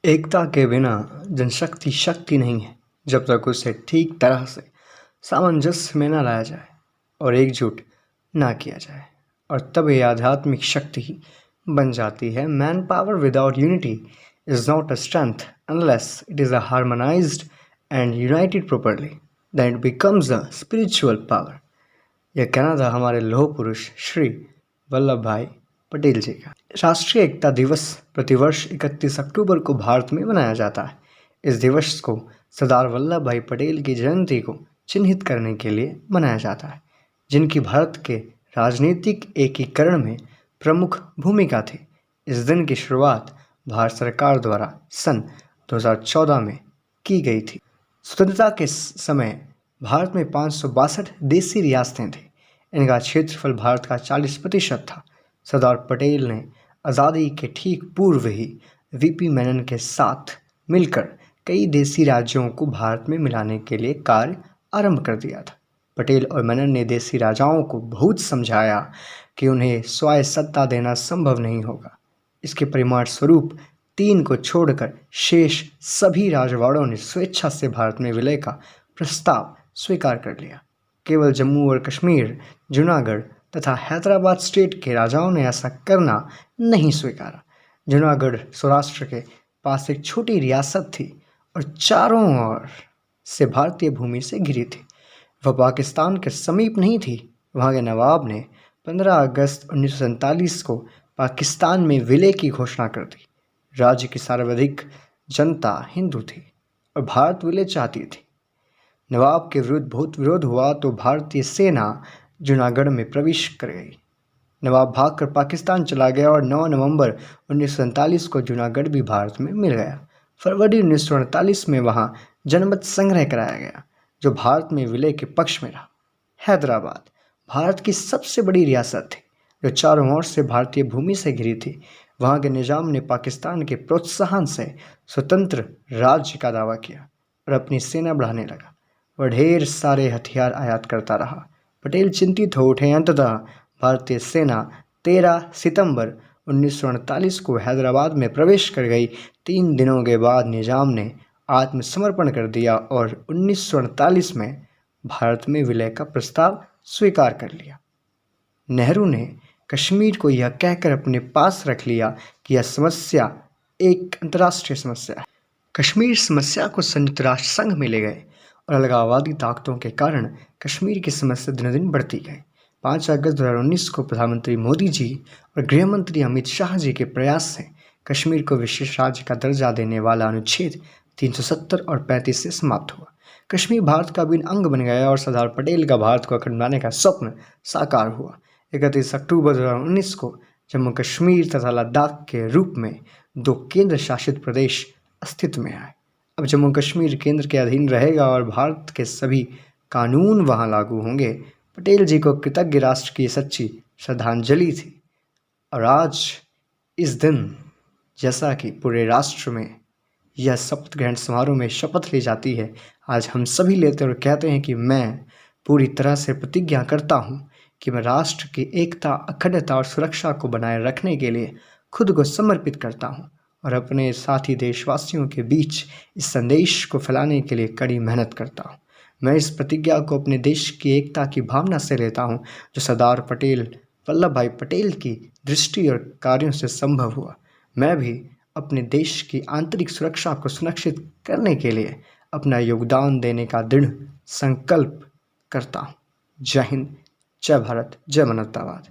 एकता के बिना जनशक्ति शक्ति नहीं है जब तक उसे ठीक तरह से सामंजस्य में न लाया जाए और एकजुट ना किया जाए, और तब ये आध्यात्मिक शक्ति ही बन जाती है। Man power without unity is not a strength unless it is harmonised and united properly, then it becomes a spiritual power. यह कहना था हमारे लौह पुरुष श्री वल्लभ भाई पटेल जी का। राष्ट्रीय एकता दिवस प्रतिवर्ष 31 अक्टूबर को भारत में मनाया जाता है। इस दिवस को सरदार वल्लभ भाई पटेल की जयंती को चिन्हित करने के लिए मनाया जाता है, जिनकी भारत के राजनीतिक एकीकरण में प्रमुख भूमिका थी। इस दिन की शुरुआत भारत सरकार द्वारा सन 2014 में की गई थी। स्वतंत्रता के समय भारत में 562 देशी रियासतें थीं। इनका क्षेत्रफल भारत का 40% था। सरदार पटेल ने आज़ादी के ठीक पूर्व ही वीपी मेनन के साथ मिलकर कई देशी राज्यों को भारत में मिलाने के लिए कार्य आरंभ कर दिया था। पटेल और मेनन ने देशी राजाओं को बहुत समझाया कि उन्हें स्वायत्तता देना संभव नहीं होगा। इसके परिणाम स्वरूप 3 को छोड़कर शेष सभी राजवाड़ों ने स्वेच्छा से भारत में विलय का प्रस्ताव स्वीकार कर लिया। केवल जम्मू और कश्मीर, जूनागढ़ तथा हैदराबाद स्टेट के राजाओं ने ऐसा करना नहीं स्वीकारा। जूनागढ़ सौराष्ट्र के पास एक छोटी रियासत थी और चारों ओर से भारतीय भूमि से घिरी थी। वह पाकिस्तान के समीप नहीं थी। वहाँ के नवाब ने 15 अगस्त 1947 को पाकिस्तान में विलय की घोषणा कर दी। राज्य की सर्वाधिक जनता हिंदू थी और भारत विलय चाहती थी। नवाब के विरुद्ध बहुत विरोध हुआ तो भारतीय सेना जूनागढ़ में प्रवेश कर गई। नवाब भागकर पाकिस्तान चला गया और 9 नवंबर 1947 को जूनागढ़ भी भारत में मिल गया। फरवरी 1948 में वहां जनमत संग्रह कराया गया, जो भारत में विलय के पक्ष में रहा। हैदराबाद भारत की सबसे बड़ी रियासत थी, जो चारों ओर से भारतीय भूमि से घिरी थी। वहाँ के निजाम ने पाकिस्तान के प्रोत्साहन से स्वतंत्र राज्य का दावा किया और अपनी सेना बढ़ाने लगा। वह ढेर सारे हथियार आयात करता रहा। पटेल चिंतित हो उठे। अंततः भारतीय सेना 13 सितंबर 1948 को हैदराबाद में प्रवेश कर गई। 3 दिनों के बाद निजाम ने आत्मसमर्पण कर दिया और 1948 में भारत में विलय का प्रस्ताव स्वीकार कर लिया। नेहरू ने कश्मीर को यह कहकर अपने पास रख लिया कि यह समस्या एक अंतर्राष्ट्रीय समस्या है। कश्मीर समस्या को संयुक्त राष्ट्र संघ में ले गए और अलगाववादी ताकतों के कारण कश्मीर की समस्या दिनों दिन बढ़ती गई। 5 अगस्त 2019 को प्रधानमंत्री मोदी जी और गृह मंत्री अमित शाह जी के प्रयास से कश्मीर को विशेष राज्य का दर्जा देने वाला अनुच्छेद 370 और 35 से समाप्त हुआ। कश्मीर भारत का अभिन्न अंग बन गया और सरदार पटेल का भारत को अखंड बनाने का स्वप्न साकार हुआ। 31 अक्टूबर 2019 को जम्मू कश्मीर तथा लद्दाख के रूप में 2 केंद्र शासित प्रदेश अस्तित्व में आए। अब जम्मू कश्मीर केंद्र के अधीन रहेगा और भारत के सभी कानून वहां लागू होंगे। पटेल जी को कृतज्ञ राष्ट्र की सच्ची श्रद्धांजलि थी। और आज इस दिन, जैसा कि पूरे राष्ट्र में यह शपथ ग्रहण समारोह में शपथ ली जाती है, आज हम सभी लेते और कहते हैं कि मैं पूरी तरह से प्रतिज्ञा करता हूँ कि मैं राष्ट्र की एकता, अखंडता और सुरक्षा को बनाए रखने के लिए खुद को समर्पित करता हूँ और अपने साथी देशवासियों के बीच इस संदेश को फैलाने के लिए कड़ी मेहनत करता हूँ। मैं इस प्रतिज्ञा को अपने देश की एकता की भावना से लेता हूँ, जो सरदार पटेल वल्लभ भाई पटेल की दृष्टि और कार्यों से संभव हुआ। मैं भी अपने देश की आंतरिक सुरक्षा को सुनिश्चित करने के लिए अपना योगदान देने का दृढ़ संकल्प करता हूँ। जय हिंद, जय भारत, जय मानवतावाद।